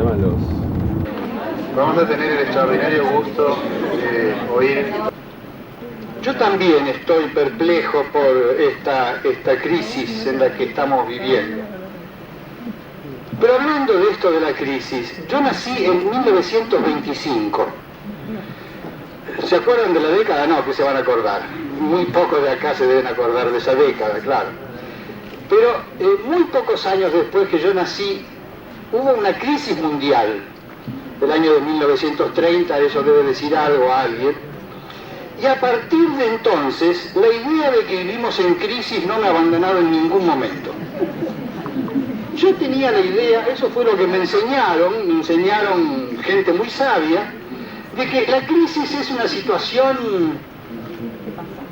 tema de los... Vamos a tener el extraordinario gusto de oír. Yo también estoy perplejo por esta crisis en la que estamos viviendo. Pero hablando de esto de la crisis, yo nací en 1925. ¿Se acuerdan de la década? No, que se van a acordar. Muy pocos de acá se deben acordar de esa década, claro. Pero muy pocos años después que yo nací, hubo una crisis mundial. El año de 1930, eso debe decir algo a alguien. Y a partir de entonces, la idea de que vivimos en crisis no me ha abandonado en ningún momento. Yo tenía la idea, eso fue lo que me enseñaron gente muy sabia, de que la crisis es una situación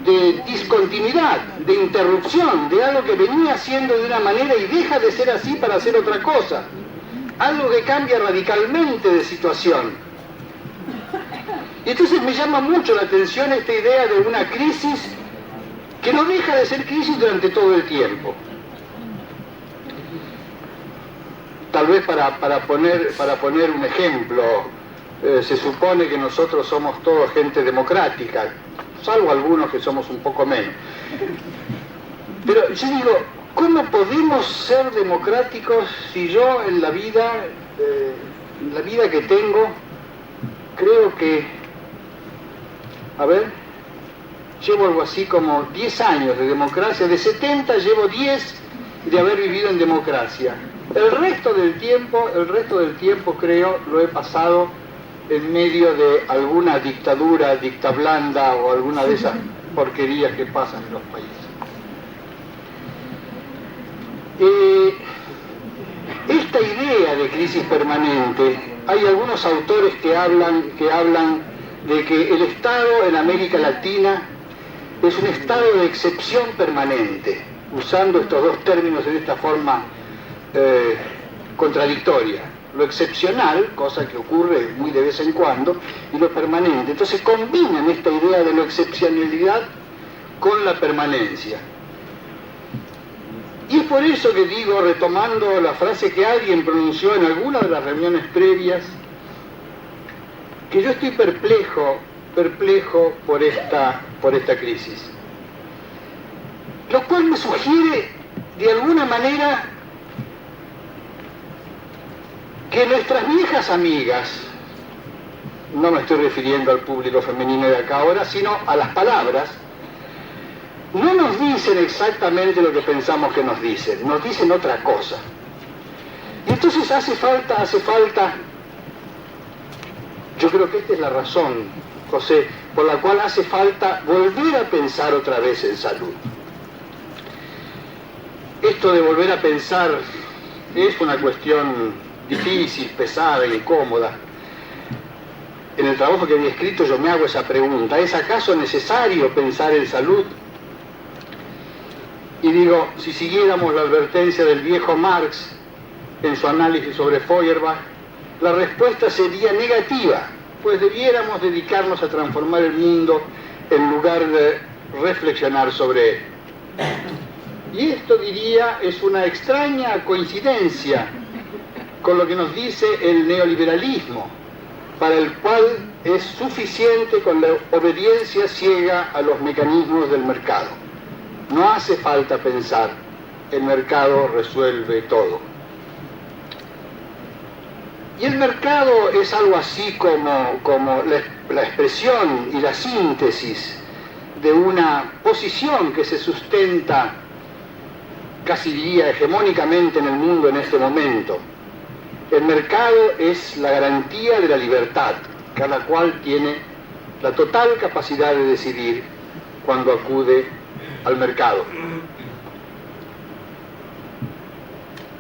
de discontinuidad, de interrupción, de algo que venía siendo de una manera y deja de ser así para hacer otra cosa. Algo que cambia radicalmente de situación. Y entonces me llama mucho la atención esta idea de una crisis que no deja de ser crisis durante todo el tiempo. Tal vez para poner un ejemplo, se supone que nosotros somos todos gente democrática, salvo algunos que somos un poco menos. Pero yo digo, ¿cómo podemos ser democráticos si yo en la vida que tengo, creo que, llevo algo así como 10 años de democracia, de 70 llevo 10 de haber vivido en democracia. El resto del tiempo creo lo he pasado en medio de alguna dictadura, dictablanda o alguna de esas porquerías que pasan en los países. Esta idea de crisis permanente, hay algunos autores que hablan de que el Estado en América Latina es un estado de excepción permanente, usando estos dos términos en esta forma contradictoria. Lo excepcional, cosa que ocurre muy de vez en cuando, y lo permanente. Entonces combinan esta idea de la excepcionalidad con la permanencia. Y es por eso que digo, retomando la frase que alguien pronunció en alguna de las reuniones previas, que yo estoy perplejo por esta crisis. Lo cual me sugiere, de alguna manera, que nuestras viejas amigas, no me estoy refiriendo al público femenino de acá ahora, sino a las palabras, no nos dicen exactamente lo que pensamos que nos dicen otra cosa. Y entonces hace falta, yo creo que esta es la razón, José, por la cual hace falta volver a pensar otra vez en salud. Esto de volver a pensar es una cuestión difícil, pesada e incómoda. En el trabajo que había escrito yo me hago esa pregunta, ¿es acaso necesario pensar en salud? Y digo, si siguiéramos la advertencia del viejo Marx en su análisis sobre Feuerbach, la respuesta sería negativa, pues debiéramos dedicarnos a transformar el mundo en lugar de reflexionar sobre él. Y esto, diría, es una extraña coincidencia con lo que nos dice el neoliberalismo, para el cual es suficiente con la obediencia ciega a los mecanismos del mercado. No hace falta pensar, el mercado resuelve todo. Y el mercado es algo así como la expresión y la síntesis de una posición que se sustenta, casi diría, hegemónicamente en el mundo en este momento. El mercado es la garantía de la libertad. Cada cual tiene la total capacidad de decidir cuando acude al mercado.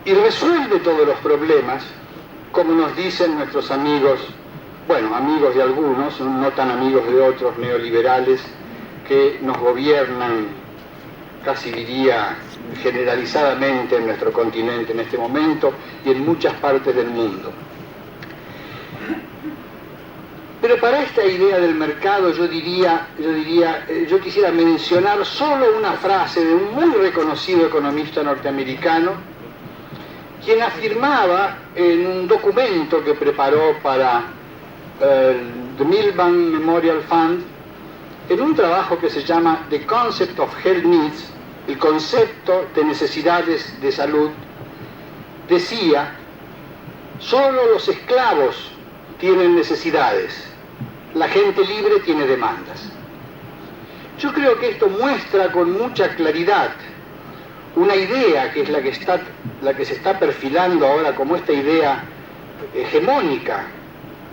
Y resuelve todos los problemas, como nos dicen nuestros amigos, bueno, amigos de algunos, no tan amigos de otros neoliberales, que nos gobiernan, casi diría, generalizadamente en nuestro continente en este momento y en muchas partes del mundo. Pero para esta idea del mercado yo quisiera mencionar solo una frase de un muy reconocido economista norteamericano quien afirmaba en un documento que preparó para The Milbank Memorial Fund, en un trabajo que se llama The Concept of Health Needs, el concepto de necesidades de salud, decía: solo los esclavos tienen necesidades, la gente libre tiene demandas. Yo creo que esto muestra con mucha claridad una idea que es la que se está perfilando ahora como esta idea hegemónica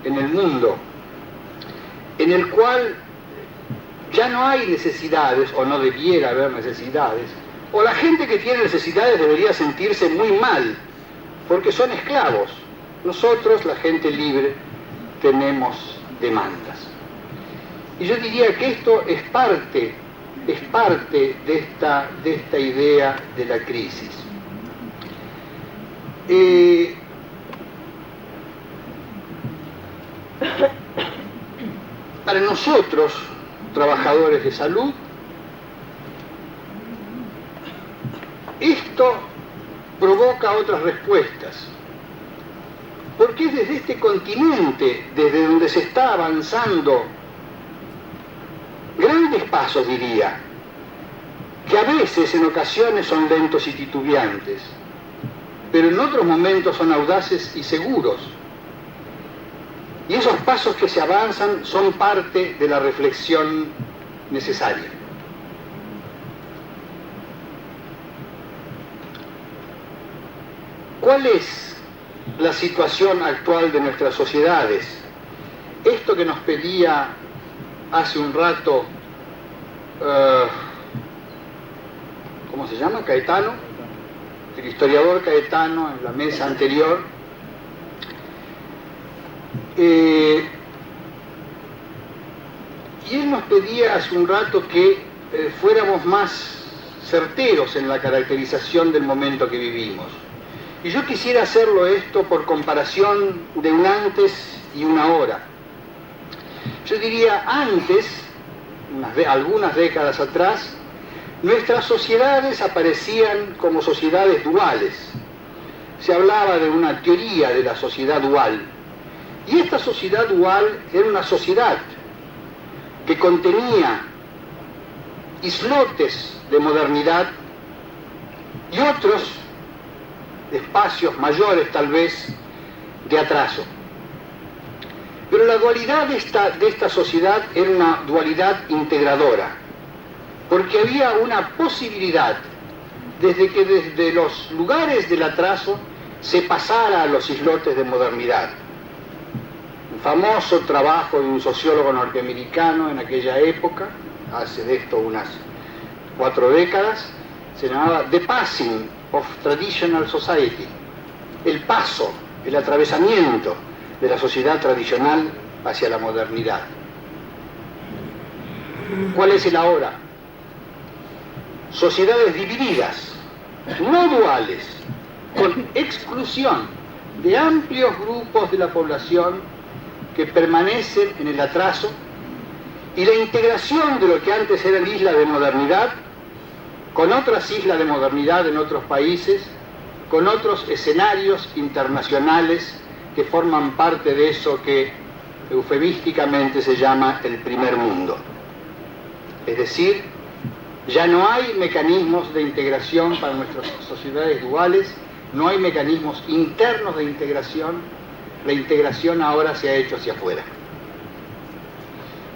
en el mundo, en el cual ya no hay necesidades, o no debiera haber necesidades, o la gente que tiene necesidades debería sentirse muy mal, porque son esclavos. Nosotros, la gente libre, tenemos demandas. Y yo diría que esto es parte de esta idea de la crisis. Para nosotros, trabajadores de salud, esto provoca otras respuestas, porque es desde este continente, desde donde se está avanzando grandes pasos, diría, que a veces, en ocasiones, son lentos y titubeantes, pero en otros momentos son audaces y seguros. Y esos pasos que se avanzan son parte de la reflexión necesaria. ¿Cuál es la situación actual de nuestras sociedades? Esto que nos pedía hace un rato, ¿cómo se llama? Caetano, el historiador Caetano, en la mesa anterior. Y él nos pedía hace un rato que fuéramos más certeros en la caracterización del momento que vivimos. Y yo quisiera hacerlo esto por comparación de un antes y una ahora. Yo diría, antes, algunas décadas atrás, nuestras sociedades aparecían como sociedades duales. Se hablaba de una teoría de la sociedad dual. Y esta sociedad dual era una sociedad que contenía islotes de modernidad y otros espacios mayores, tal vez, de atraso. Pero la dualidad de esta sociedad era una dualidad integradora, porque había una posibilidad desde los lugares del atraso se pasara a los islotes de modernidad. Un famoso trabajo de un sociólogo norteamericano en aquella época, hace de esto unas 4 décadas, se llamaba The Passing of Traditional Society, el paso, el atravesamiento de la sociedad tradicional hacia la modernidad. ¿Cuál es el ahora? Sociedades divididas, no duales, con exclusión de amplios grupos de la población que permanecen en el atraso, y la integración de lo que antes eran islas de modernidad con otras islas de modernidad en otros países, con otros escenarios internacionales que forman parte de eso que eufemísticamente se llama el primer mundo. Es decir, ya no hay mecanismos de integración para nuestras sociedades duales, no hay mecanismos internos de integración, la integración ahora se ha hecho hacia afuera.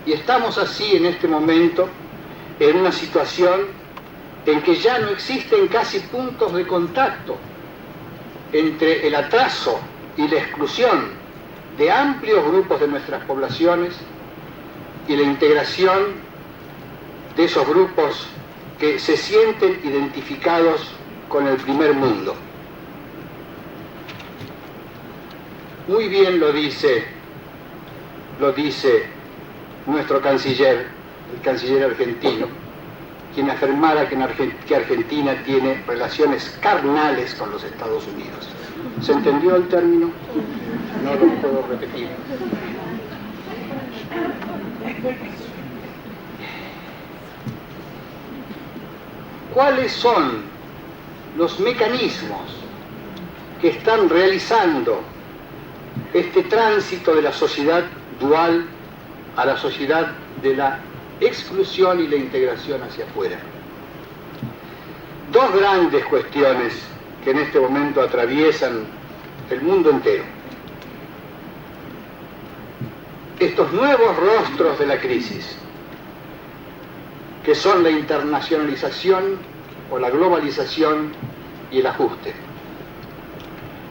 Y estamos así en este momento en una situación en que ya no existen casi puntos de contacto entre el atraso y la exclusión de amplios grupos de nuestras poblaciones y la integración de esos grupos que se sienten identificados con el primer mundo. Muy bien lo dice nuestro canciller, el canciller argentino, quien afirmara que Argentina tiene relaciones carnales con los Estados Unidos. ¿Se entendió el término? No lo puedo repetir. ¿Cuáles son los mecanismos que están realizando este tránsito de la sociedad dual a la sociedad de la exclusión y la integración hacia afuera. Dos grandes cuestiones que en este momento atraviesan el mundo entero. Estos nuevos rostros de la crisis, que son la internacionalización o la globalización y el ajuste.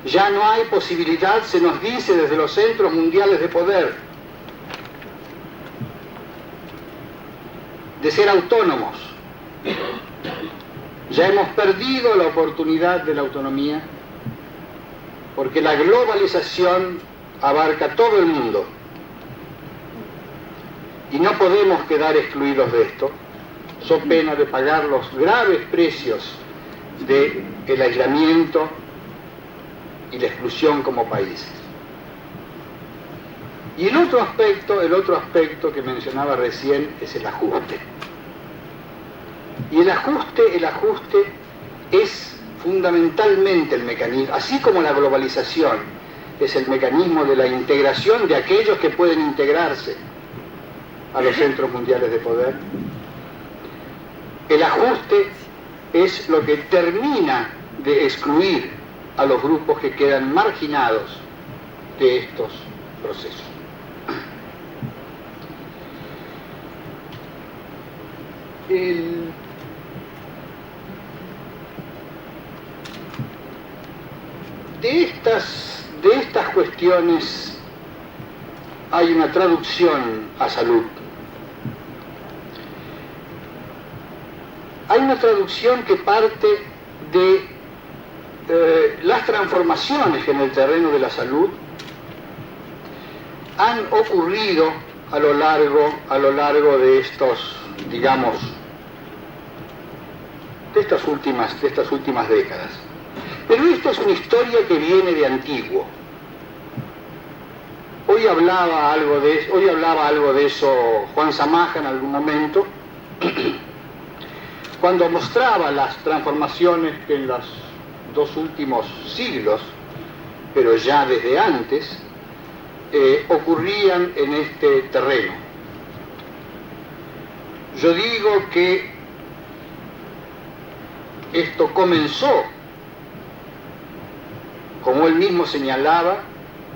Ya no hay posibilidad, se nos dice desde los centros mundiales de poder, de ser autónomos. Ya hemos perdido la oportunidad de la autonomía, porque la globalización abarca todo el mundo y no podemos quedar excluidos de esto, so pena de pagar los graves precios del aislamiento y la exclusión como países. Y el otro aspecto que mencionaba recién es el ajuste. Y el ajuste es fundamentalmente el mecanismo, así como la globalización es el mecanismo de la integración de aquellos que pueden integrarse a los centros mundiales de poder. El ajuste es lo que termina de excluir a los grupos que quedan marginados de estos procesos. De estas cuestiones hay una traducción a salud. Hay una traducción que parte de las transformaciones que en el terreno de la salud han ocurrido a lo largo de estos, digamos, de estas últimas décadas. Pero esta es una historia que viene de antiguo. Hoy hablaba algo de eso Juan Zamaja en algún momento, cuando mostraba las transformaciones que en los dos últimos siglos, pero ya desde antes, ocurrían en este terreno. Yo digo que esto comenzó, como él mismo señalaba,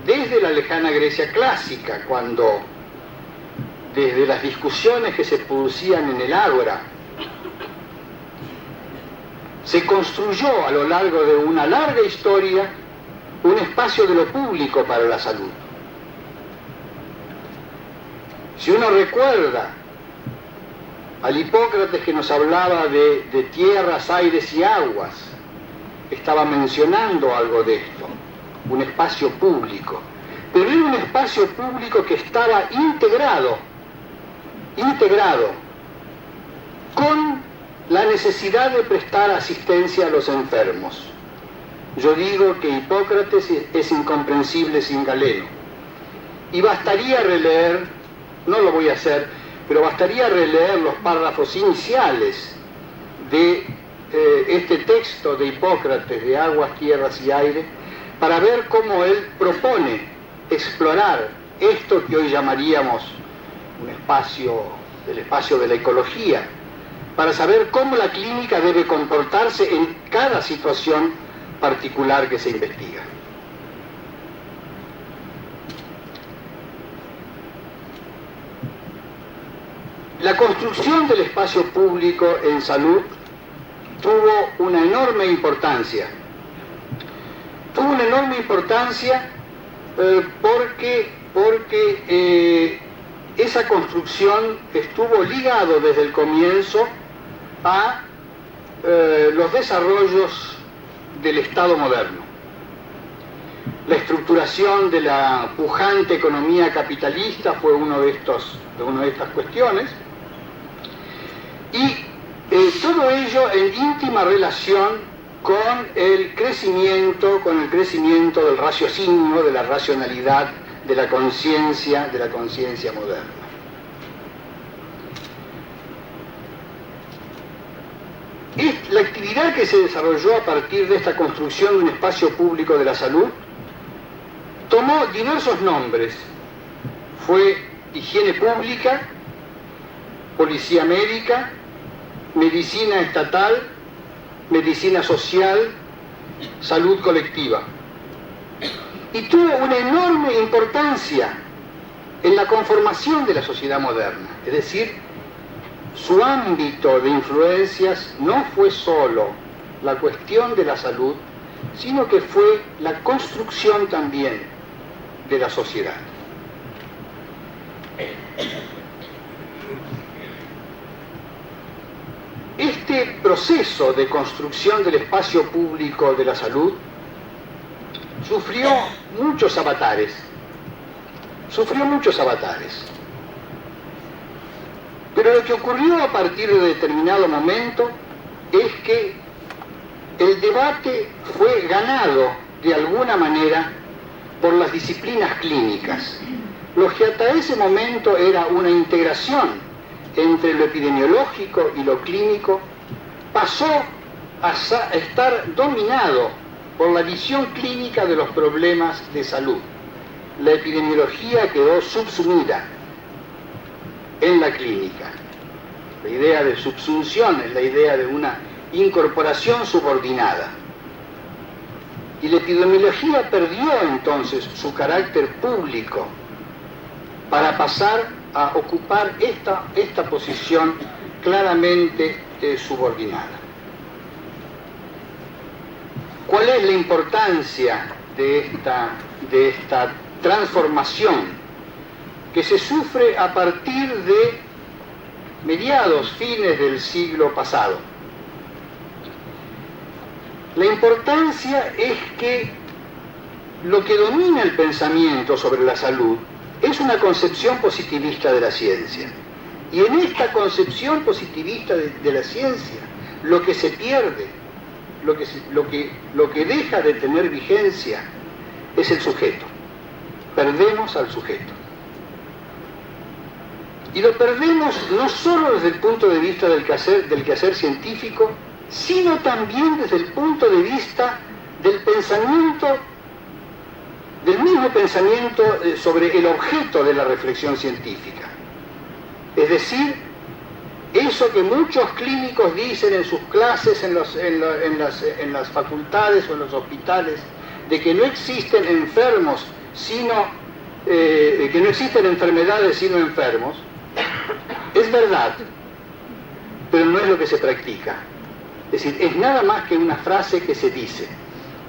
desde la lejana Grecia clásica, cuando desde las discusiones que se producían en el ágora, se construyó a lo largo de una larga historia un espacio de lo público para la salud. Si uno recuerda al Hipócrates que nos hablaba de tierras, aires y aguas, estaba mencionando algo de esto, un espacio público, pero era un espacio público que estaba integrado con la necesidad de prestar asistencia a los enfermos. Yo digo que Hipócrates es incomprensible sin Galeno. Y bastaría releer, no lo voy a hacer, pero bastaría releer los párrafos iniciales de este texto de Hipócrates, de Aguas, Tierras y Aire, para ver cómo él propone explorar esto que hoy llamaríamos el espacio de la ecología, para saber cómo la clínica debe comportarse en cada situación particular que se investiga. La construcción del espacio público en salud tuvo una enorme importancia. Porque esa construcción estuvo ligado desde el comienzo a los desarrollos del Estado moderno. La estructuración de la pujante economía capitalista fue una de estas cuestiones, y todo ello en íntima relación con el crecimiento del raciocinio, de la racionalidad, de la conciencia moderna. la actividad que se desarrolló a partir de esta construcción de un espacio público de la salud tomó diversos nombres. Fue higiene pública, policía médica, medicina estatal, medicina social, salud colectiva. Y tuvo una enorme importancia en la conformación de la sociedad moderna. Es decir, su ámbito de influencias no fue solo la cuestión de la salud, sino que fue la construcción también de la sociedad. Este proceso de construcción del espacio público de la salud sufrió muchos avatares. Pero lo que ocurrió a partir de determinado momento es que el debate fue ganado de alguna manera por las disciplinas clínicas. Lo que hasta ese momento era una integración entre lo epidemiológico y lo clínico pasó a estar dominado por la visión clínica de los problemas de salud. La epidemiología quedó subsumida en la clínica. La idea de subsunción es la idea de una incorporación subordinada. Y la epidemiología perdió entonces su carácter público para pasar a ocupar esta posición claramente subordinada. ¿Cuál es la importancia de esta transformación que se sufre a partir de fines del siglo pasado? La importancia es que lo que domina el pensamiento sobre la salud es una concepción positivista de la ciencia. Y en esta concepción positivista de la ciencia, lo que se pierde, lo que deja de tener vigencia, es el sujeto. Perdemos al sujeto. Y lo perdemos no solo desde el punto de vista del quehacer científico, sino también desde el punto de vista del pensamiento, del mismo pensamiento sobre el objeto de la reflexión científica. Es decir, eso que muchos clínicos dicen en sus clases, en las facultades o en los hospitales, de que no existen enfermos, que no existen enfermedades sino enfermos, es verdad, pero no es lo que se practica. Es decir, es nada más que una frase que se dice.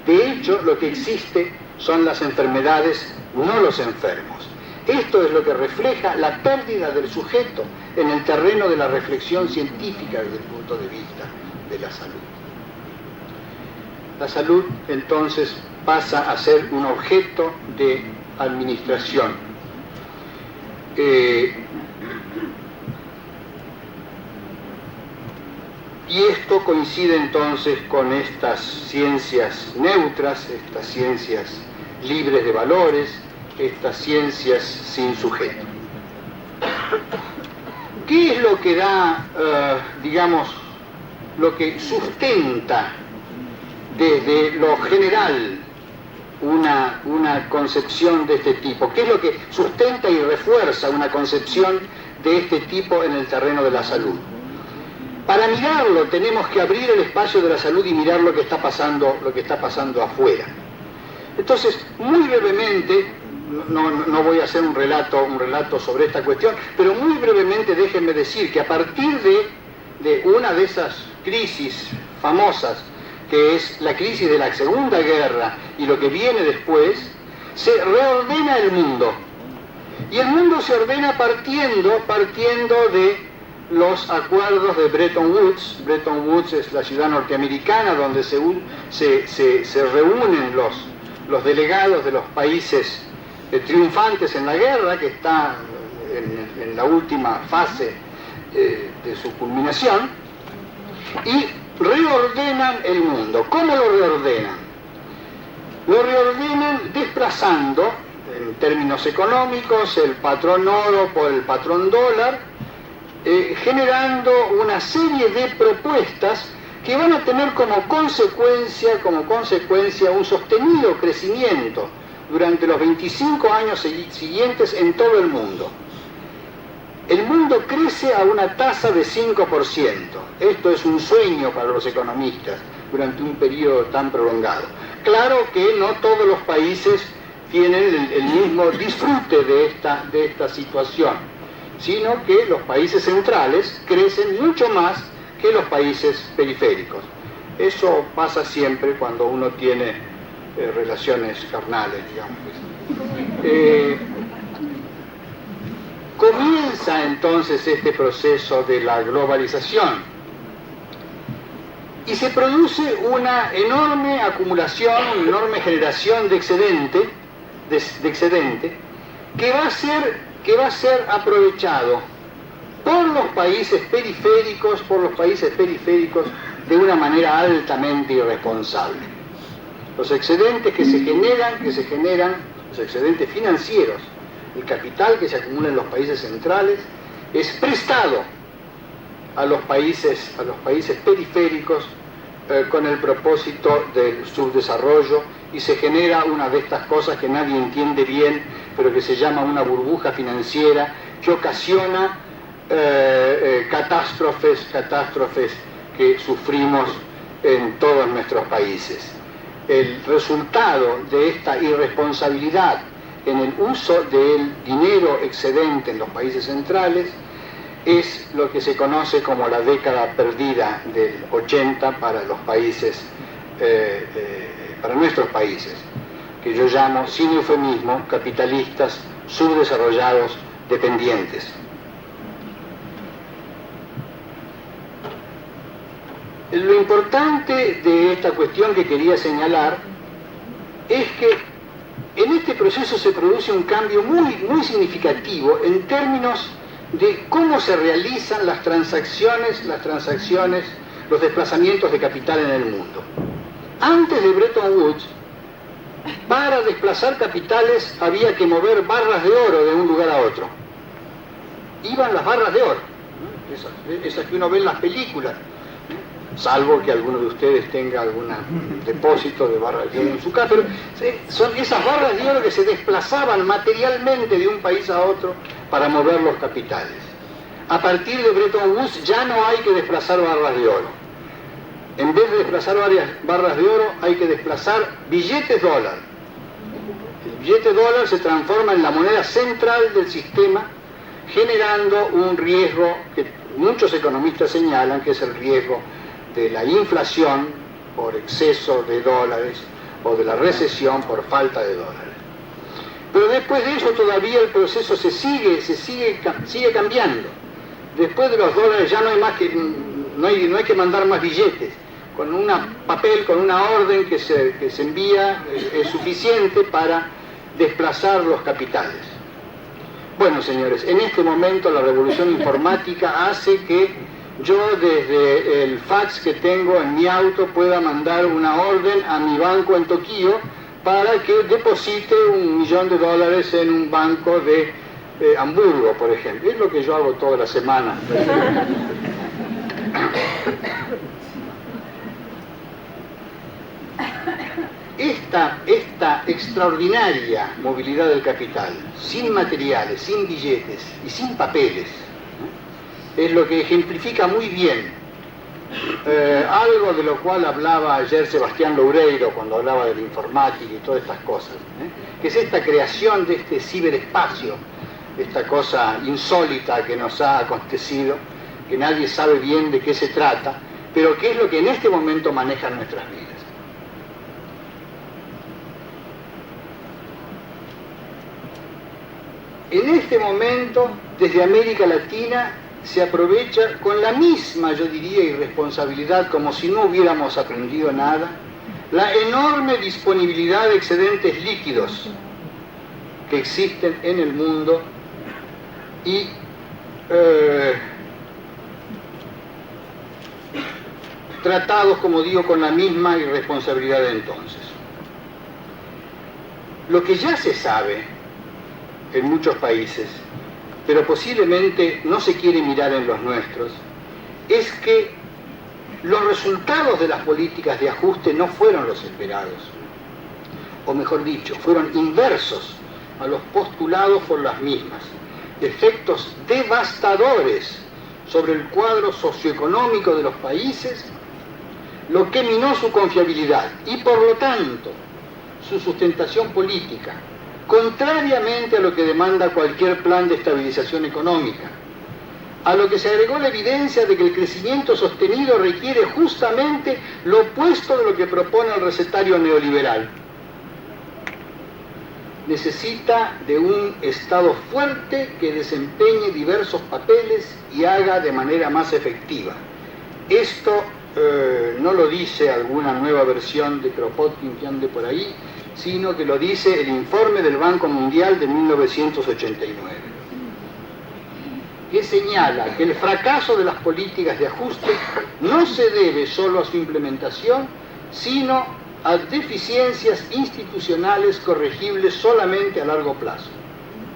De hecho, lo que existe son las enfermedades, no los enfermos. Esto es lo que refleja la pérdida del sujeto en el terreno de la reflexión científica desde el punto de vista de la salud. La salud, entonces, pasa a ser un objeto de administración. Y esto coincide entonces con estas ciencias neutras, estas ciencias libres de valores, estas ciencias sin sujeto. ¿Qué es lo que da, lo que sustenta desde lo general una concepción de este tipo? ¿Qué es lo que sustenta y refuerza una concepción de este tipo en el terreno de la salud? Para mirarlo tenemos que abrir el espacio de la salud y mirar lo que está pasando afuera. Entonces, muy brevemente, no voy a hacer un relato sobre esta cuestión, pero muy brevemente déjenme decir que a partir de una de esas crisis famosas, que es la crisis de la Segunda Guerra y lo que viene después, se reordena el mundo. Y el mundo se ordena partiendo de los acuerdos de Bretton Woods. Bretton Woods es la ciudad norteamericana donde se reúnen los delegados de los países triunfantes en la guerra, que está en la última fase de su culminación, y reordenan el mundo. ¿Cómo lo reordenan? Lo reordenan desplazando, en términos económicos, el patrón oro por el patrón dólar, generando una serie de propuestas que van a tener como consecuencia un sostenido crecimiento durante los 25 años siguientes en todo el mundo. El mundo crece a una tasa de 5%. Esto es un sueño para los economistas durante un periodo tan prolongado. Claro que no todos los países tienen el mismo disfrute de esta situación, sino que los países centrales crecen mucho más que los países periféricos. Eso pasa siempre cuando uno tiene relaciones carnales, digamos. Comienza entonces este proceso de la globalización y se produce una enorme acumulación, una enorme generación de excedente que va a ser aprovechado por los países periféricos de una manera altamente irresponsable. Los excedentes que se generan, los excedentes financieros, el capital que se acumula en los países centrales, es prestado a los países periféricos con el propósito del subdesarrollo, y se genera una de estas cosas que nadie entiende bien, pero que se llama una burbuja financiera que ocasiona catástrofes que sufrimos en todos nuestros países. El resultado de esta irresponsabilidad en el uso del dinero excedente en los países centrales es lo que se conoce como la década perdida del 80 para los países, para nuestros países, que yo llamo, sin eufemismo, capitalistas subdesarrollados dependientes. Lo importante de esta cuestión que quería señalar es que en este proceso se produce un cambio muy significativo en términos de cómo se realizan las transacciones, los desplazamientos de capital en el mundo. Antes de Bretton Woods, para desplazar capitales había que mover barras de oro de un lugar a otro. Iban las barras de oro, esas que uno ve en las películas, salvo que alguno de ustedes tenga algún depósito de barras de oro en su casa, pero son esas barras de oro que se desplazaban materialmente de un país a otro para mover los capitales. A partir de Bretton Woods ya no hay que desplazar barras de oro. En vez de desplazar varias barras de oro, hay que desplazar billetes dólar. El billete dólar se transforma en la moneda central del sistema, generando un riesgo que muchos economistas señalan que es el riesgo de la inflación por exceso de dólares o de la recesión por falta de dólares. Pero después de eso todavía el proceso sigue cambiando. Después de los dólares ya no hay que mandar más billetes. Con un papel, con una orden que se envía es suficiente para desplazar los capitales. Bueno, señores, en este momento la revolución informática hace que yo desde el fax que tengo en mi auto pueda mandar una orden a mi banco en Tokio para que deposite $1 millón en un banco de Hamburgo, por ejemplo. Es lo que yo hago toda la semana. Esta extraordinaria movilidad del capital, sin materiales, sin billetes y sin papeles, es lo que ejemplifica muy bien algo de lo cual hablaba ayer Sebastián Loureiro cuando hablaba de la informática y todas estas cosas, que es esta creación de este ciberespacio, esta cosa insólita que nos ha acontecido, que nadie sabe bien de qué se trata, pero que es lo que en este momento maneja nuestras vidas. En este momento, desde América Latina, se aprovecha con la misma, yo diría, irresponsabilidad, como si no hubiéramos aprendido nada, la enorme disponibilidad de excedentes líquidos que existen en el mundo y tratados, como digo, con la misma irresponsabilidad de entonces. Lo que ya se sabe en muchos países, pero posiblemente no se quiere mirar en los nuestros, es que los resultados de las políticas de ajuste no fueron los esperados, o mejor dicho, fueron inversos a los postulados por las mismas. Efectos devastadores sobre el cuadro socioeconómico de los países, lo que minó su confiabilidad y por lo tanto su sustentación política, contrariamente a lo que demanda cualquier plan de estabilización económica, a lo que se agregó la evidencia de que el crecimiento sostenido requiere justamente lo opuesto de lo que propone el recetario neoliberal. Necesita de un Estado fuerte que desempeñe diversos papeles y haga de manera más efectiva. Esto no lo dice alguna nueva versión de Kropotkin que ande por ahí, sino que lo dice el informe del Banco Mundial de 1989, que señala que el fracaso de las políticas de ajuste no se debe solo a su implementación, sino a deficiencias institucionales corregibles solamente a largo plazo.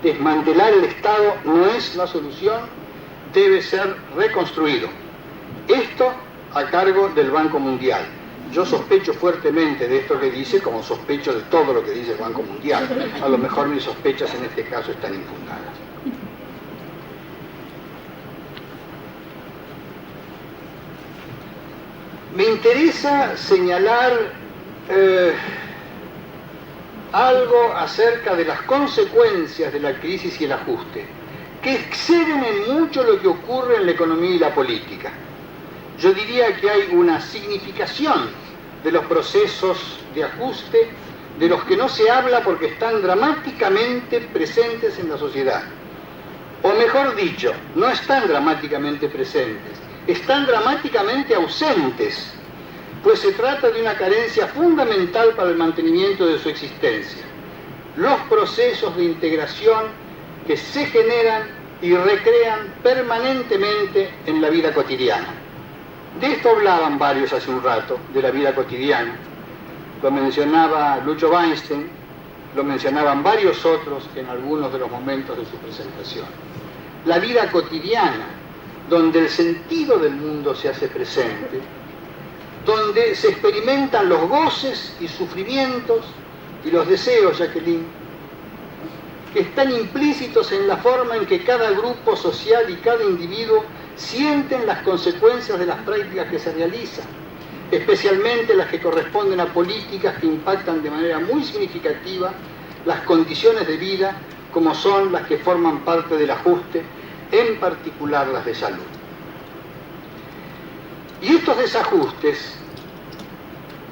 Desmantelar el Estado no es la solución, debe ser reconstruido. Esto a cargo del Banco Mundial. Yo sospecho fuertemente de esto que dice, como sospecho de todo lo que dice el Banco Mundial. A lo mejor mis sospechas en este caso están infundadas. Me interesa señalar algo acerca de las consecuencias de la crisis y el ajuste, que exceden en mucho lo que ocurre en la economía y la política. Yo diría que hay una significación de los procesos de ajuste de los que no se habla porque están dramáticamente presentes en la sociedad. O mejor dicho, no están dramáticamente presentes, están dramáticamente ausentes, pues se trata de una carencia fundamental para el mantenimiento de su existencia. Los procesos de integración que se generan y recrean permanentemente en la vida cotidiana. De esto hablaban varios hace un rato, de la vida cotidiana. Lo mencionaba Lucho Weinstein, lo mencionaban varios otros en algunos de los momentos de su presentación. La vida cotidiana, donde el sentido del mundo se hace presente, donde se experimentan los goces y sufrimientos y los deseos, Jacqueline, que están implícitos en la forma en que cada grupo social y cada individuo sienten las consecuencias de las prácticas que se realizan, especialmente las que corresponden a políticas que impactan de manera muy significativa las condiciones de vida, como son las que forman parte del ajuste, en particular las de salud. Y estos desajustes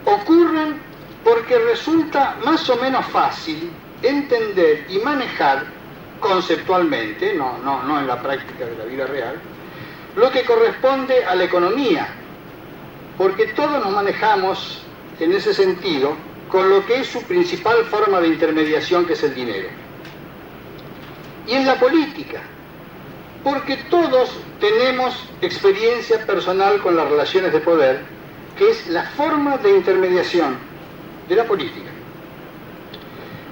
ocurren porque resulta más o menos fácil entender y manejar conceptualmente, no en la práctica de la vida real, lo que corresponde a la economía, porque todos nos manejamos en ese sentido con lo que es su principal forma de intermediación, que es el dinero. Y en la política, porque todos tenemos experiencia personal con las relaciones de poder, que es la forma de intermediación de la política.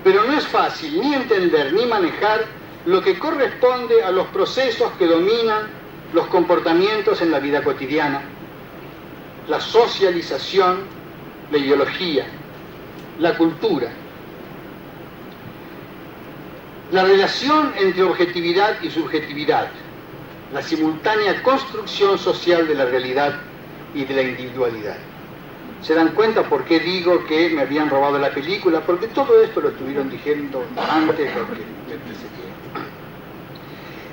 Pero no es fácil ni entender ni manejar lo que corresponde a los procesos que dominan los comportamientos en la vida cotidiana, la socialización, la ideología, la cultura, la relación entre objetividad y subjetividad, la simultánea construcción social de la realidad y de la individualidad. ¿Se dan cuenta por qué digo que me habían robado la película? Porque todo esto lo estuvieron diciendo antes de lo que me precedieron.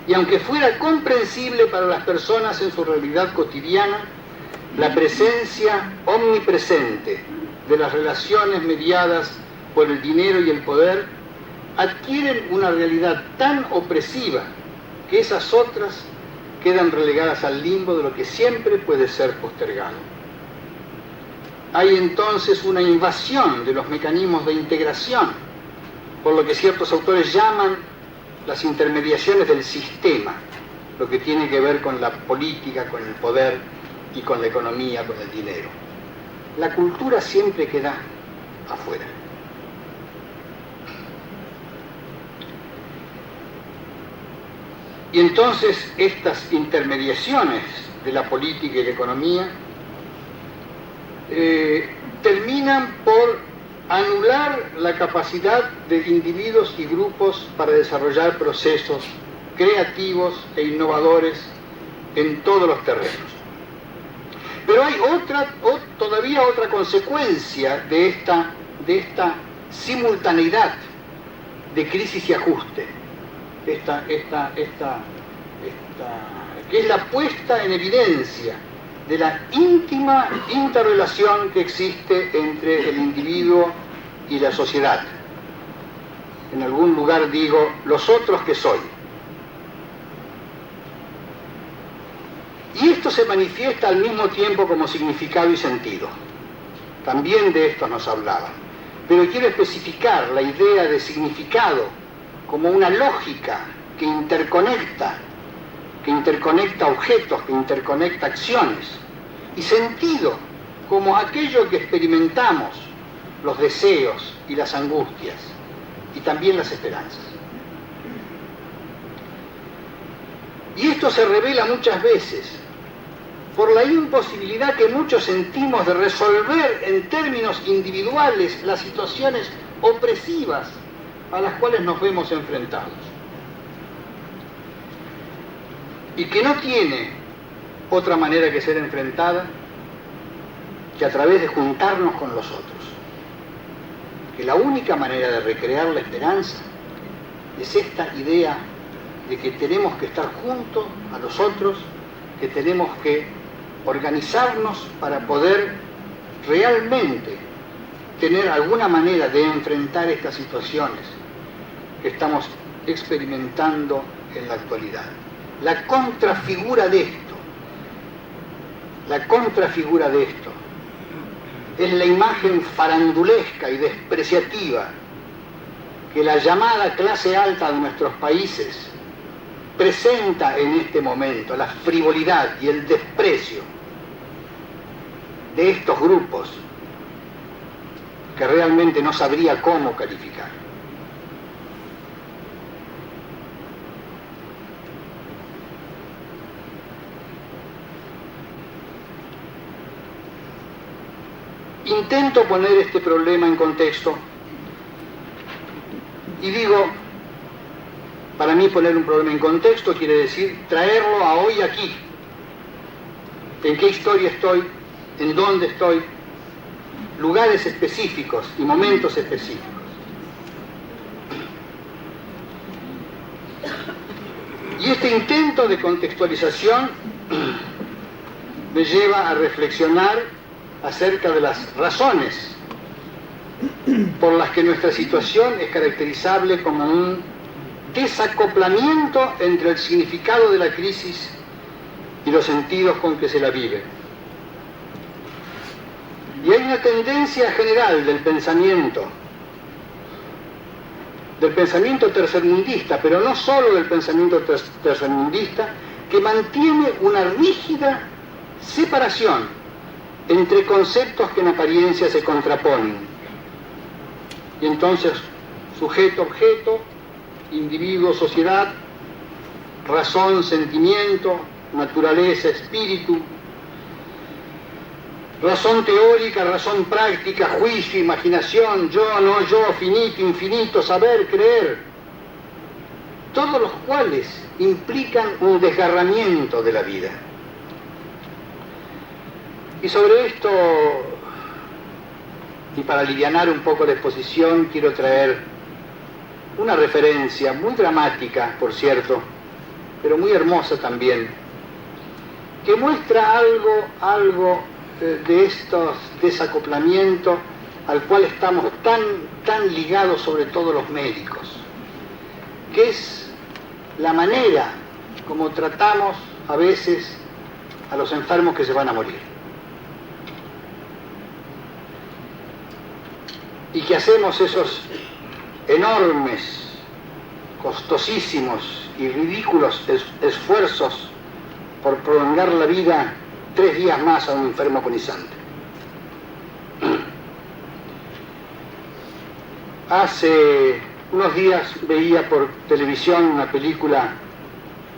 Y aunque fuera comprensible para las personas en su realidad cotidiana, la presencia omnipresente de las relaciones mediadas por el dinero y el poder adquieren una realidad tan opresiva que esas otras quedan relegadas al limbo de lo que siempre puede ser postergado. Hay entonces una invasión de los mecanismos de integración, por lo que ciertos autores llaman las intermediaciones del sistema, lo que tiene que ver con la política, con el poder y con la economía, con el dinero. La cultura siempre queda afuera. Y entonces estas intermediaciones de la política y la economía terminan por anular la capacidad de individuos y grupos para desarrollar procesos creativos e innovadores en todos los terrenos. Pero hay todavía otra consecuencia de esta simultaneidad de crisis y ajuste, que es la puesta en evidencia de la íntima interrelación que existe entre el individuo y la sociedad. En algún lugar digo, los otros que soy. Y esto se manifiesta al mismo tiempo como significado y sentido. También de esto nos hablaban. Pero quiero especificar la idea de significado como una lógica que interconecta objetos, que interconecta acciones, y sentido como aquello que experimentamos, los deseos y las angustias, y también las esperanzas. Y esto se revela muchas veces por la imposibilidad que muchos sentimos de resolver en términos individuales las situaciones opresivas a las cuales nos vemos enfrentados. Y que no tiene otra manera que ser enfrentada que a través de juntarnos con los otros. Que la única manera de recrear la esperanza es esta idea de que tenemos que estar juntos a los otros, que tenemos que organizarnos para poder realmente tener alguna manera de enfrentar estas situaciones que estamos experimentando en la actualidad. La contrafigura de esto es la imagen farandulesca y despreciativa que la llamada clase alta de nuestros países presenta en este momento, la frivolidad y el desprecio de estos grupos que realmente no sabría cómo calificar. Intento poner este problema en contexto y digo, para mí poner un problema en contexto quiere decir traerlo a hoy aquí. ¿En qué historia estoy? ¿En dónde estoy? Lugares específicos y momentos específicos. Y este intento de contextualización me lleva a reflexionar acerca de las razones por las que nuestra situación es caracterizable como un desacoplamiento entre el significado de la crisis y los sentidos con que se la vive. Y hay una tendencia general del pensamiento tercermundista, pero no solo del pensamiento tercermundista, que mantiene una rígida separación entre conceptos que en apariencia se contraponen. Y entonces, sujeto-objeto, individuo-sociedad, razón, sentimiento, naturaleza, espíritu, razón teórica, razón práctica, juicio, imaginación, yo, no yo, finito, infinito, saber, creer, todos los cuales implican un desgarramiento de la vida. Y sobre esto, y para alivianar un poco la exposición, quiero traer una referencia muy dramática, por cierto, pero muy hermosa también, que muestra algo de estos desacoplamientos al cual estamos tan ligados, sobre todo los médicos, que es la manera como tratamos a veces a los enfermos que se van a morir. Y que hacemos esos enormes, costosísimos y ridículos esfuerzos por prolongar la vida 3 días más a un enfermo agonizante. Hace unos días veía por televisión una película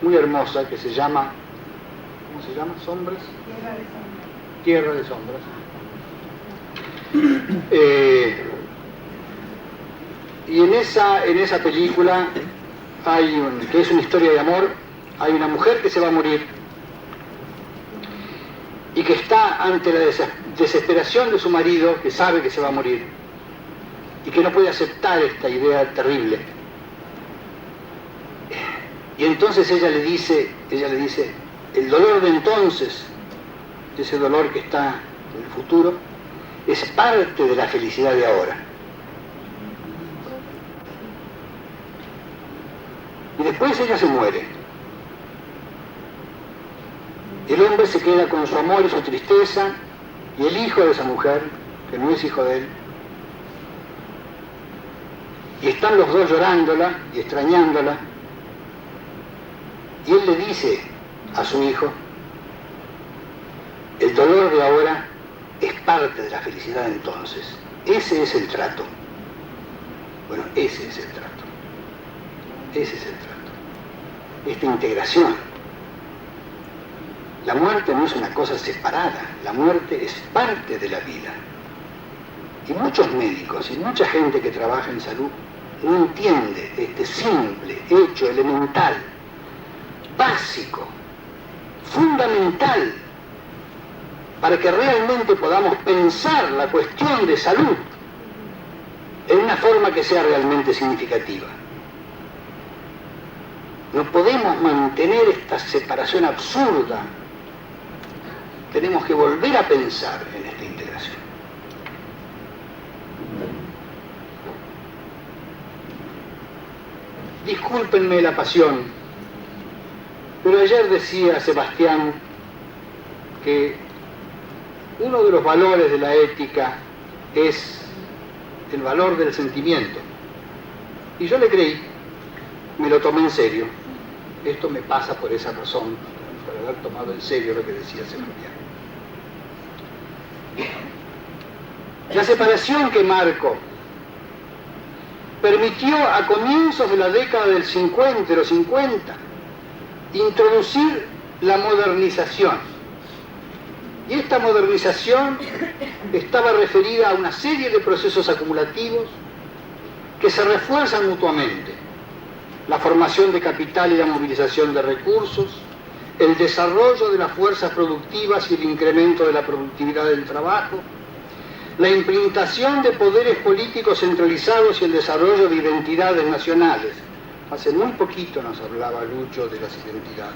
muy hermosa que se llama, ¿cómo se llama? ¿Sombras? Tierra de Sombras. Tierra de Sombras. Y en esa película que es una historia de amor, hay una mujer que se va a morir y que está ante la desesperación de su marido, que sabe que se va a morir y que no puede aceptar esta idea terrible. Y entonces ella le dice, el dolor de entonces, ese dolor que está en el futuro, es parte de la felicidad de ahora. Y después ella se muere. El hombre se queda con su amor y su tristeza, y el hijo de esa mujer, que no es hijo de él, y están los dos llorándola y extrañándola, y él le dice a su hijo, el dolor de ahora es parte de la felicidad de entonces. Ese es el trato. Bueno, ese es el trato. Ese es el trato. Esta integración. La muerte no es una cosa separada, la muerte es parte de la vida. Y muchos médicos y mucha gente que trabaja en salud no entiende este simple hecho elemental, básico, fundamental, para que realmente podamos pensar la cuestión de salud en una forma que sea realmente significativa. No podemos mantener esta separación absurda. Tenemos que volver a pensar en esta integración. Discúlpenme la pasión, pero ayer decía Sebastián que uno de los valores de la ética es el valor del sentimiento. Y yo le creí, me lo tomé en serio. Esto me pasa por esa razón, por haber tomado en serio lo que decía Sebastián. La separación que Marco permitió a comienzos de la década del 50, de los 50, introducir la modernización. Y esta modernización estaba referida a una serie de procesos acumulativos que se refuerzan mutuamente. La formación de capital y la movilización de recursos, el desarrollo de las fuerzas productivas y el incremento de la productividad del trabajo, la implantación de poderes políticos centralizados y el desarrollo de identidades nacionales. Hace muy poquito nos hablaba Lucho de las identidades.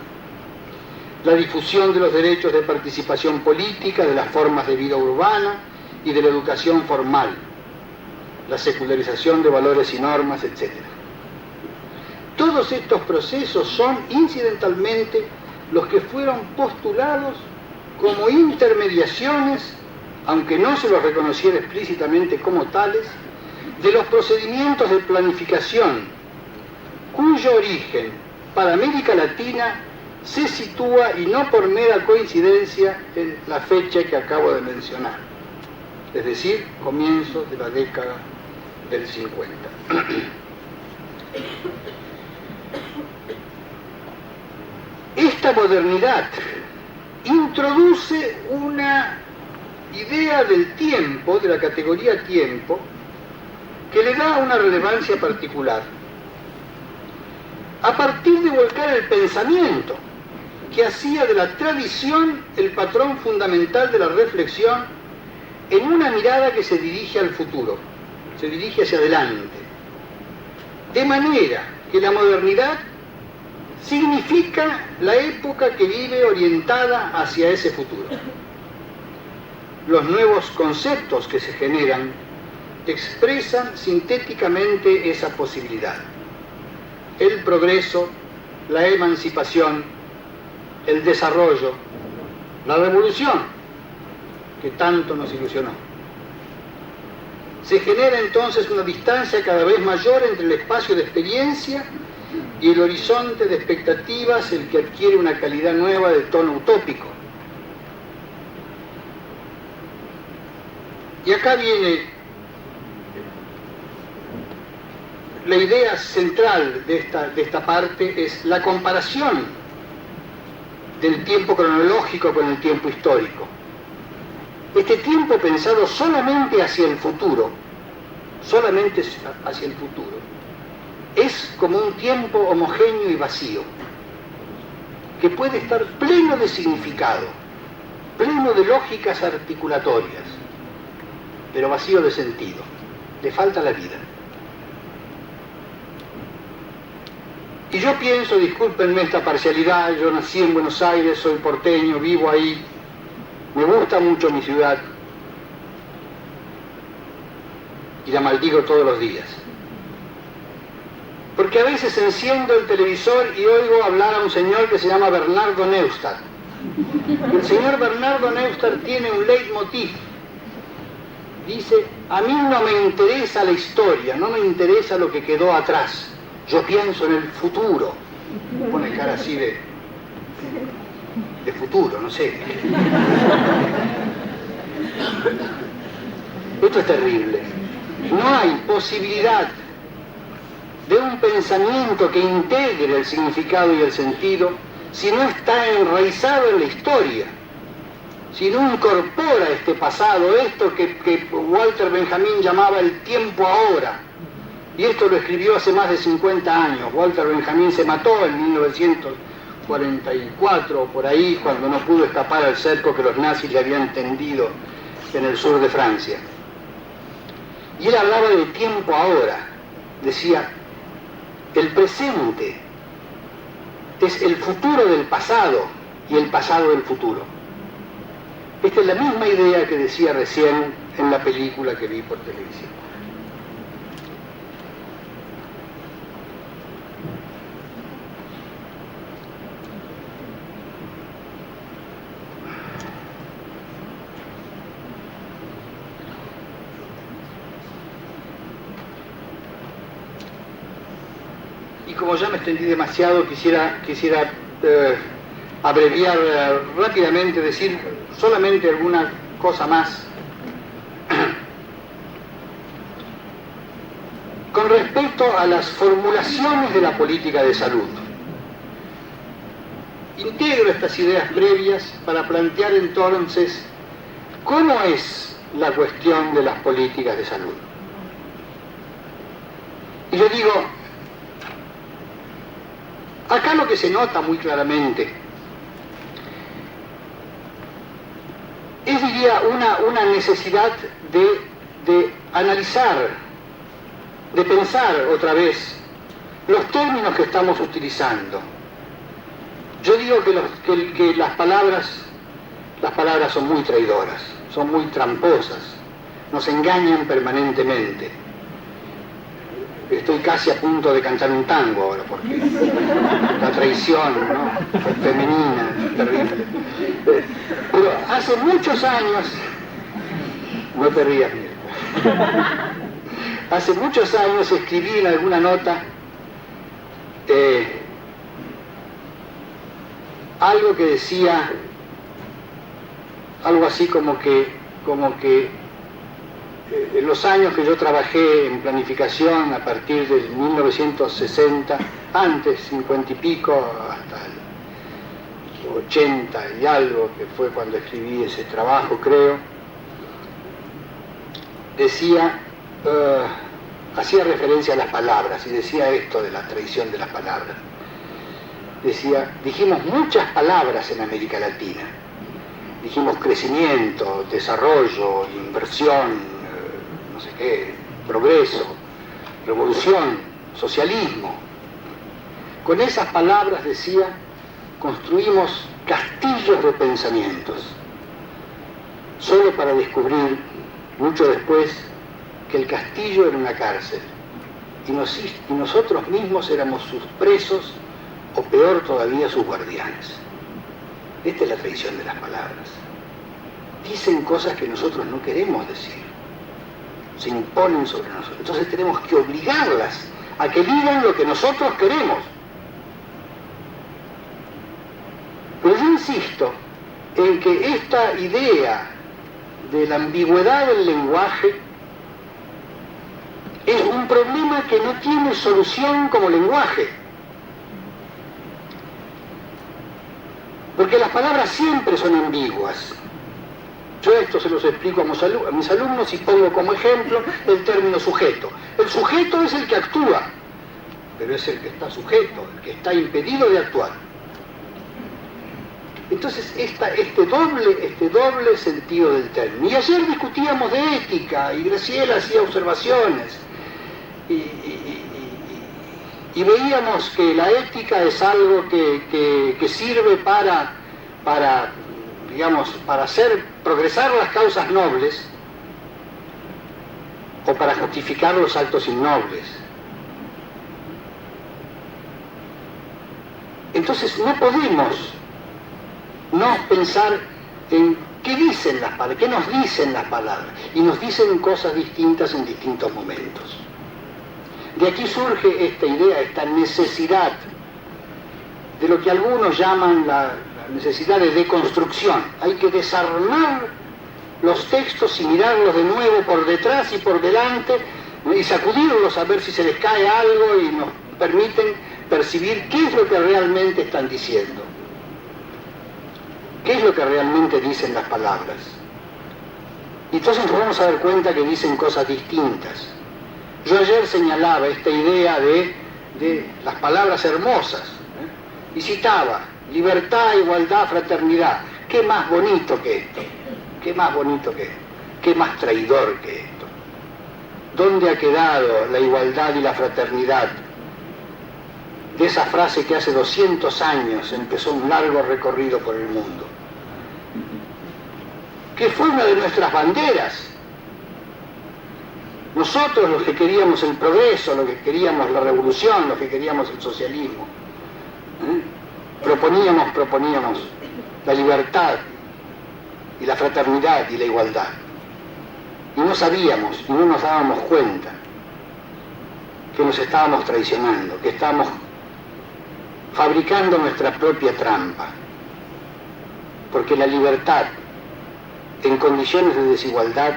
La difusión de los derechos de participación política, de las formas de vida urbana y de la educación formal, la secularización de valores y normas, etc. Todos estos procesos son incidentalmente los que fueron postulados como intermediaciones, aunque no se los reconociera explícitamente como tales, de los procedimientos de planificación, cuyo origen para América Latina se sitúa, y no por mera coincidencia, en la fecha que acabo de mencionar, es decir, comienzos de la década del 50. Esta modernidad introduce una idea del tiempo, de la categoría tiempo, que le da una relevancia particular, a partir de volcar el pensamiento, que hacía de la tradición el patrón fundamental de la reflexión, en una mirada que se dirige al futuro, se dirige hacia adelante. De manera que la modernidad significa la época que vive orientada hacia ese futuro. Los nuevos conceptos que se generan expresan sintéticamente esa posibilidad. El progreso, la emancipación, el desarrollo, la revolución, que tanto nos ilusionó. Se genera entonces una distancia cada vez mayor entre el espacio de experiencia y el horizonte de expectativas, el que adquiere una calidad nueva de tono utópico. Y acá viene la idea central de esta parte, es la comparación del tiempo cronológico con el tiempo histórico. Este tiempo pensado solamente hacia el futuro, solamente hacia el futuro, es como un tiempo homogéneo y vacío, que puede estar pleno de significado, pleno de lógicas articulatorias, pero vacío de sentido. Le falta la vida. Y yo pienso, discúlpenme esta parcialidad, yo nací en Buenos Aires, soy porteño, vivo ahí, me gusta mucho mi ciudad y la maldigo todos los días. Porque a veces enciendo el televisor y oigo hablar a un señor que se llama Bernardo Neustadt. El señor Bernardo Neustadt tiene un leitmotiv. Dice, a mí no me interesa la historia, no me interesa lo que quedó atrás. Yo pienso en el futuro. Pone cara así de futuro, no sé. Esto es terrible. No hay posibilidad de un pensamiento que integre el significado y el sentido si no está enraizado en la historia, si no incorpora este pasado, esto que Walter Benjamin llamaba el tiempo ahora. Y esto lo escribió hace más de 50 años. Walter Benjamin se mató en 1944, por ahí, cuando no pudo escapar al cerco que los nazis le habían tendido en el sur de Francia. Y él hablaba del tiempo ahora. Decía, el presente es el futuro del pasado y el pasado del futuro. Esta es la misma idea que decía recién en la película que vi por televisión. Como ya me extendí demasiado, quisiera abreviar rápidamente, decir solamente alguna cosa más. Con respecto a las formulaciones de la política de salud, integro estas ideas previas para plantear entonces cómo es la cuestión de las políticas de salud. Y yo digo, acá lo que se nota muy claramente es, diría, una necesidad de analizar, de pensar otra vez los términos que estamos utilizando. Yo digo que las palabras son muy traidoras, son muy tramposas, nos engañan permanentemente. Estoy casi a punto de cantar un tango ahora, porque la traición, ¿no?, femenina, es terrible. Pero hace muchos años, no te rías, hace muchos años escribí en alguna nota algo que decía, algo así como que en los años que yo trabajé en planificación a partir del 1960, antes 50 y pico, hasta el 80 y algo, que fue cuando escribí ese trabajo, creo, decía, hacía referencia a las palabras y decía esto de la traición de las palabras. Decía, dijimos muchas palabras en América Latina. Dijimos crecimiento, desarrollo, inversión, no sé qué, progreso, revolución, socialismo. Con esas palabras, decía, construimos castillos de pensamientos, solo para descubrir, mucho después, que el castillo era una cárcel, y nosotros mismos éramos sus presos, o peor todavía, sus guardianes. Esta es la traición de las palabras. Dicen cosas que nosotros no queremos decir. Se imponen sobre nosotros. Entonces tenemos que obligarlas a que digan lo que nosotros queremos. Pero yo insisto en que esta idea de la ambigüedad del lenguaje es un problema que no tiene solución como lenguaje. Porque las palabras siempre son ambiguas. Yo he esto se los explico a mis alumnos y pongo como ejemplo el término sujeto. El sujeto es el que actúa, pero es el que está sujeto, el que está impedido de actuar. Entonces, este doble sentido del término. Y ayer discutíamos de ética, y Graciela hacía observaciones, y veíamos que la ética es algo que sirve para hacer progresar las causas nobles, o para justificar los actos innobles. Entonces no podemos no pensar en qué dicen las palabras, qué nos dicen las palabras, y nos dicen cosas distintas en distintos momentos. De aquí surge esta idea, esta necesidad de lo que algunos llaman la necesidad de deconstrucción. Hay que desarmar los textos y mirarlos de nuevo por detrás y por delante y sacudirlos a ver si se les cae algo y nos permiten percibir qué es lo que realmente están diciendo. ¿Qué es lo que realmente dicen las palabras? Y entonces nos vamos a dar cuenta que dicen cosas distintas. Yo ayer señalaba esta idea de las palabras hermosas, y citaba libertad, igualdad, fraternidad. ¿Qué más bonito que esto? ¿Qué más bonito que esto? ¿Qué más traidor que esto? ¿Dónde ha quedado la igualdad y la fraternidad? De esa frase que hace 200 años empezó un largo recorrido por el mundo, que fue una de nuestras banderas. Nosotros, los que queríamos el progreso, los que queríamos la revolución, los que queríamos el socialismo, proponíamos la libertad y la fraternidad y la igualdad. Y no sabíamos, y no nos dábamos cuenta que nos estábamos traicionando, que estábamos fabricando nuestra propia trampa. Porque la libertad en condiciones de desigualdad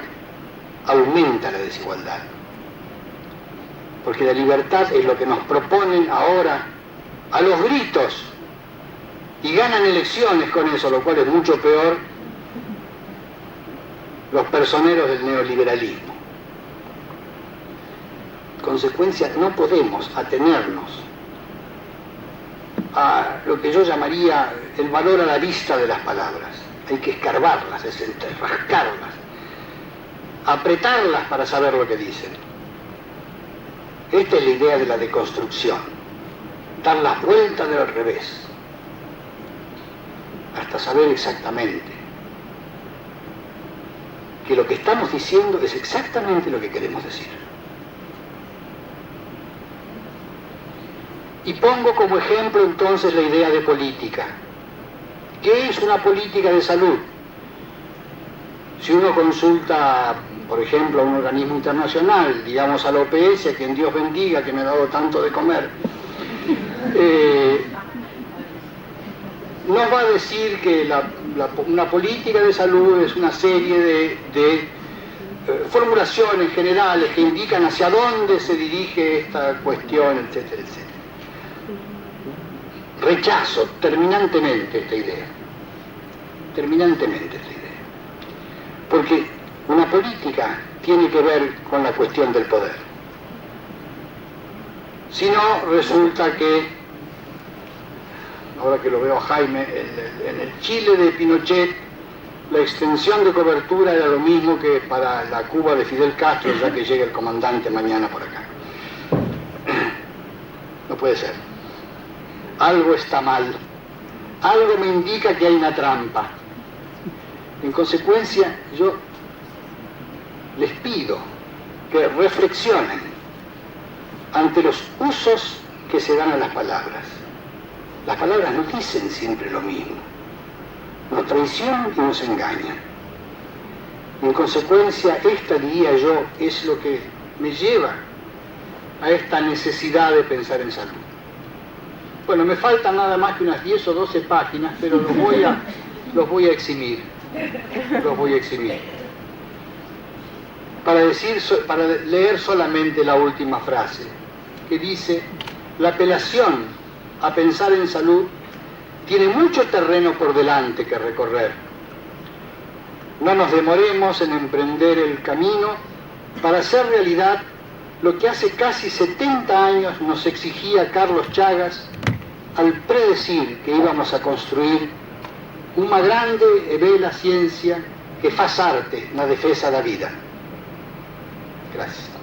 aumenta la desigualdad. Porque la libertad es lo que nos proponen ahora a los gritos y ganan elecciones con eso, lo cual es mucho peor, los personeros del neoliberalismo. En consecuencia, no podemos atenernos a lo que yo llamaría el valor a la vista de las palabras. Hay que escarbarlas, rascarlas, apretarlas para saber lo que dicen. Esta es la idea de la deconstrucción, dar las vueltas del revés, hasta saber exactamente que lo que estamos diciendo es exactamente lo que queremos decir. Y pongo como ejemplo entonces la idea de política. ¿Qué es una política de salud? Si uno consulta, por ejemplo, a un organismo internacional, digamos a la OPS, a quien Dios bendiga, que me ha dado tanto de comer, nos va a decir que una política de salud es una serie de formulaciones generales que indican hacia dónde se dirige esta cuestión, etcétera, etcétera. Rechazo terminantemente esta idea. Terminantemente esta idea. Porque una política tiene que ver con la cuestión del poder. Si no, resulta que, ahora que lo veo a Jaime, en el Chile de Pinochet, la extensión de cobertura era lo mismo que para la Cuba de Fidel Castro, ya que llega el comandante mañana por acá. No puede ser. Algo está mal. Algo me indica que hay una trampa. En consecuencia, yo les pido que reflexionen ante los usos que se dan a las palabras. Las palabras no dicen siempre lo mismo. Nos traicionan y nos engañan. En consecuencia, esta, diría yo, es lo que me lleva a esta necesidad de pensar en salud. Bueno, me faltan nada más que unas 10 o 12 páginas, pero los voy a eximir. Los voy a eximir. Para leer solamente la última frase, que dice: la apelación a pensar en salud tiene mucho terreno por delante que recorrer. No nos demoremos en emprender el camino para hacer realidad lo que hace casi 70 años nos exigía Carlos Chagas al predecir que íbamos a construir una grande e bella ciencia que fa arte na defesa da vida. Gracias.